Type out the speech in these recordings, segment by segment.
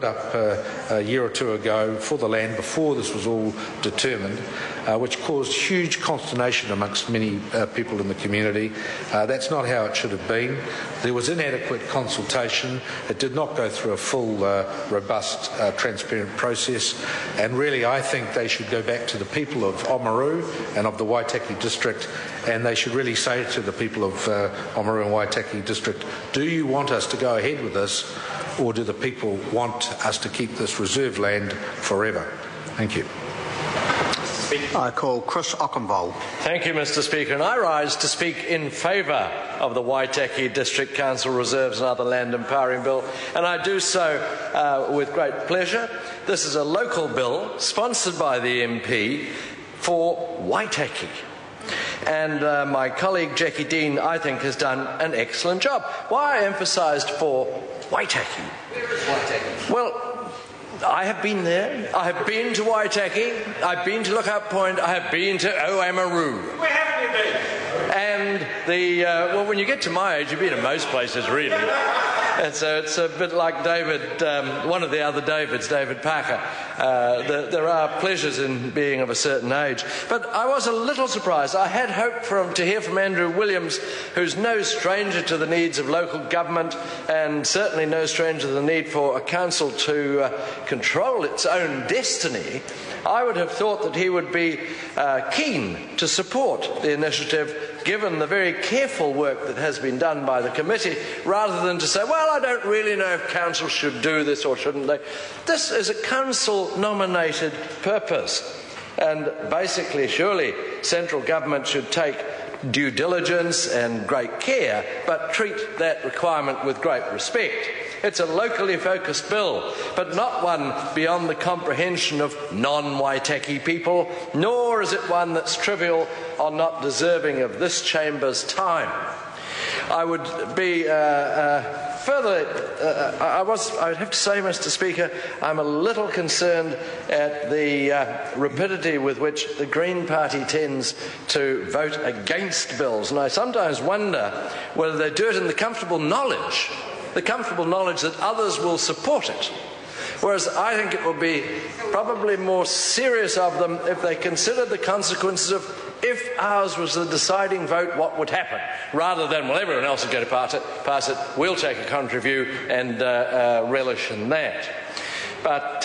Up a year or two ago for the land before this was all determined, which caused huge consternation amongst many people in the community. That's not how it should have been. There was inadequate consultation. It did not go through a full, robust, transparent process, and really I think they should go back to the people of Oamaru and of the Waitaki district, and they should really say to the people of Oamaru and Waitaki district, do you want us to go ahead with this, or do the people want us to keep this reserve land forever? Thank you. I call Chris Ockenvold. Thank you, Mr. Speaker, and I rise to speak in favour of the Waitaki District Council Reserves and Other Land Empowering Bill, and I do so with great pleasure. This is a local bill sponsored by the MP for Waitaki. And my colleague Jackie Dean, I think, has done an excellent job. Why I emphasised for Waitaki? Where is Waitaki? Well, I have been there. I have been to Waitaki. I've been to Lookout Point. I have been to Oamaru. Where haven't you been? And well, when you get to my age, you've been to most places, really. And so it's a bit like David, one of the other Davids, David Parker. There are pleasures in being of a certain age. But I was a little surprised. I had hoped to hear from Andrew Williams, who's no stranger to the needs of local government and certainly no stranger to the need for a council to control its own destiny. I would have thought that he would be keen to support the initiative, given the very careful work that has been done by the committee, rather than to say, well, I don't really know if council should do this or shouldn't they. This is a council-nominated purpose, and basically, surely, central government should take due diligence and great care, but treat that requirement with great respect. It's a locally focused bill, but not one beyond the comprehension of non-Waitaki people, nor is it one that's trivial or not deserving of this chamber's time. I would be I would have to say, Mr. Speaker, I'm a little concerned at the rapidity with which the Green Party tends to vote against bills, and I sometimes wonder whether they do it in the comfortable knowledge that others will support it. Whereas I think it would be probably more serious of them if they considered the consequences of, if ours was the deciding vote, what would happen, rather than, well, everyone else is going to pass it, we'll take a contrary view and relish in that. But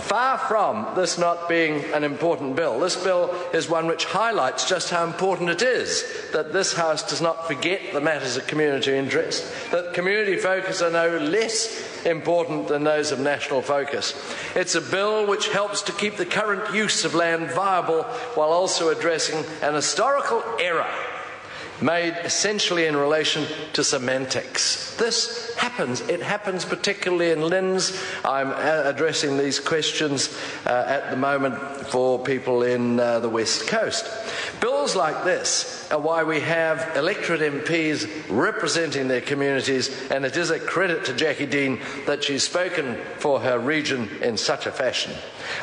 far from this not being an important bill, this bill is one which highlights just how important it is that this House does not forget the matters of community interest, that community focus are no less important than those of national focus. It's a bill which helps to keep the current use of land viable while also addressing an historical error made essentially in relation to semantics. This happens. It happens particularly in LINZ. I'm addressing these questions at the moment for people in the West Coast. Bills like this are why we have electorate MPs representing their communities, and it is a credit to Jackie Dean that she's spoken for her region in such a fashion.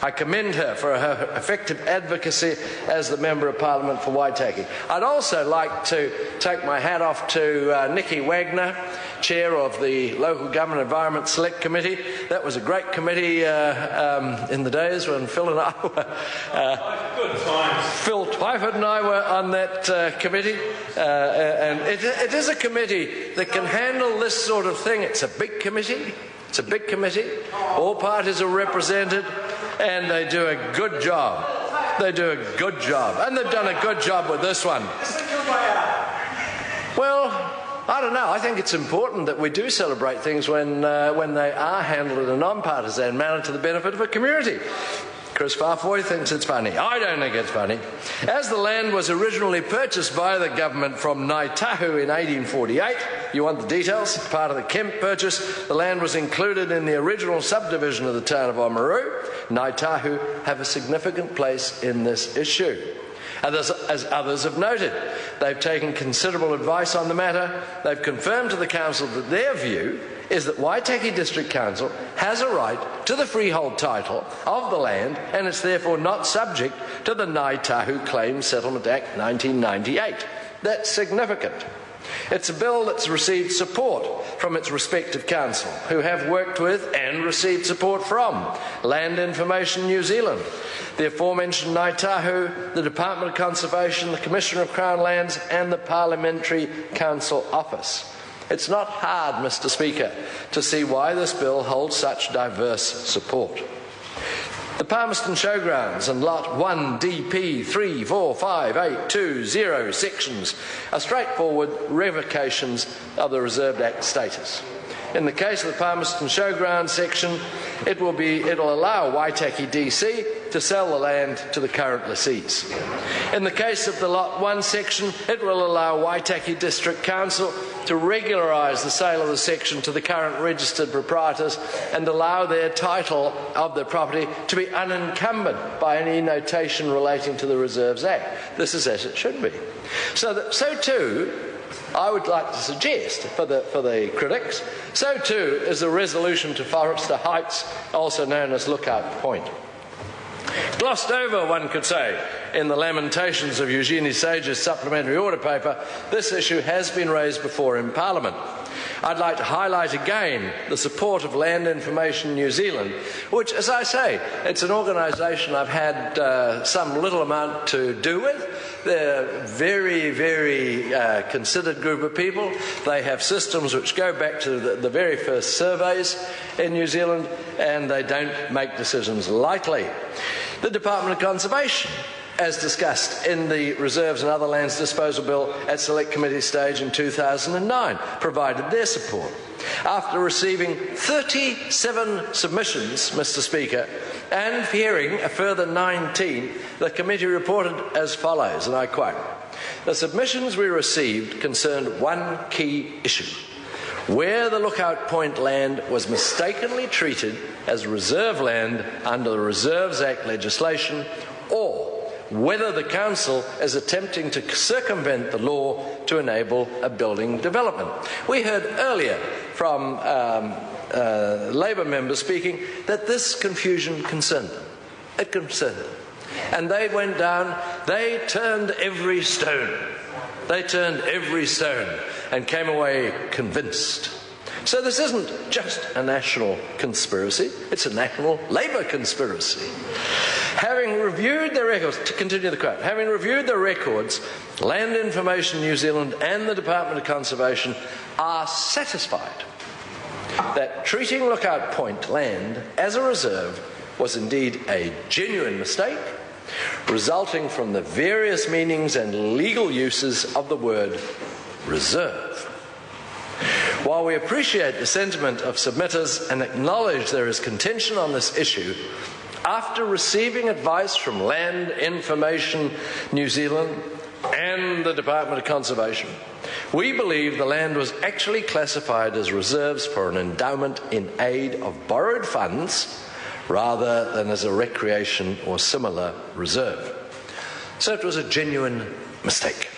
I commend her for her effective advocacy as the Member of Parliament for Waitaki. I'd also like to take my hat off to Nikki Wagner, Chair of the Local Government Environment Select Committee. That was a great committee in the days when Phil and I were... Phil Twyford and I were on that committee, and it is a committee that can handle this sort of thing. It's a big committee. It's a big committee. All parties are represented, and they do a good job. They do a good job, and they've done a good job with this one. Well, I don't know. I think it's important that we do celebrate things when they are handled in a non-partisan manner to the benefit of a community. Chris Farfoy thinks it's funny. I don't think it's funny. As the land was originally purchased by the government from Ngāi Tahu in 1848, you want the details? Part of the Kemp purchase, the land was included in the original subdivision of the town of Oamaru. Ngāi Tahu have a significant place in this issue. As others have noted, they've taken considerable advice on the matter. They've confirmed to the Council that their view is that Waitaki District Council has a right to the freehold title of the land, and it's therefore not subject to the Ngāi Tahu Claims Settlement Act 1998. That's significant. It's a bill that's received support from its respective council, who have worked with and received support from Land Information New Zealand, the aforementioned Ngāi Tahu, the Department of Conservation, the Commissioner of Crown Lands and the Parliamentary Council Office. It's not hard, Mr. Speaker, to see why this bill holds such diverse support. The Palmerston Showgrounds and Lot 1 DP 345820 sections are straightforward revocations of the Reserved Act status. In the case of the Palmerston Showgrounds section, it'll allow Waitaki DC to sell the land to the current lessees. In the case of the Lot 1 section, it will allow Waitaki District Council to regularise the sale of the section to the current registered proprietors and allow their title of the property to be unencumbered by any notation relating to the Reserves Act. This is as it should be. So too, I would like to suggest for the critics, so too is the resolution to Forester Heights, also known as Lookout Point. Glossed over, one could say, in the lamentations of Eugenie Sage's supplementary order paper, this issue has been raised before in Parliament. I'd like to highlight again the support of Land Information New Zealand, which, as I say, it's an organisation I've had some little amount to do with. They're a very, very considered group of people. They have systems which go back to the very first surveys in New Zealand, and they don't make decisions lightly. The Department of Conservation, as discussed in the Reserves and Other Lands Disposal Bill at Select Committee stage in 2009, provided their support. After receiving 37 submissions, Mr. Speaker, and hearing a further 19, the committee reported as follows, and I quote, "The submissions we received concerned one key issue: where the Lookout Point land was mistakenly treated as reserve land under the Reserves Act legislation, or whether the Council is attempting to circumvent the law to enable a building development." We heard earlier from Labour members speaking that this confusion concerned them. It concerned them. And they went down, they turned every stone. They turned every stone and came away convinced. So this isn't just a national conspiracy, it's a national Labour conspiracy. Having reviewed the records, to continue the quote, having reviewed the records, Land Information New Zealand and the Department of Conservation are satisfied that treating Lookout Point land as a reserve was indeed a genuine mistake, resulting from the various meanings and legal uses of the word reserve. While we appreciate the sentiment of submitters and acknowledge there is contention on this issue, after receiving advice from Land Information New Zealand and the Department of Conservation, we believe the land was actually classified as reserves for an endowment in aid of borrowed funds rather than as a recreation or similar reserve. So it was a genuine mistake.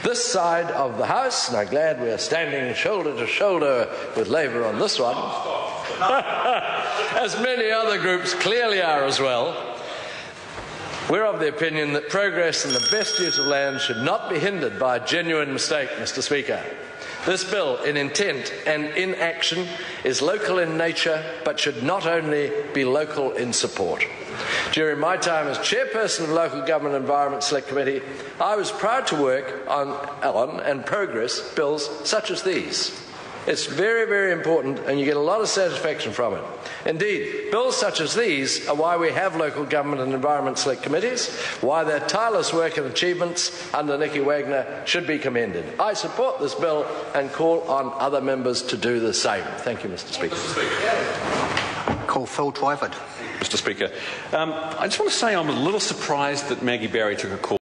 This side of the House, and I'm glad we're standing shoulder to shoulder with Labour on this one, as many other groups clearly are as well, we're of the opinion that progress in the best use of land should not be hindered by a genuine mistake, Mr. Speaker. This bill, in intent and in action, is local in nature, but should not only be local in support. During my time as chairperson of Local Government Environment Select Committee, I was proud to work on and progress bills such as these. It's very, very important, and you get a lot of satisfaction from it. Indeed, bills such as these are why we have Local Government and Environment Select Committees, why their tireless work and achievements under Nicky Wagner should be commended. I support this bill and call on other members to do the same. Thank you, Mr. Speaker. Call Phil Twyford. Mr. Speaker, I just want to say I'm a little surprised that Maggie Barry took a call.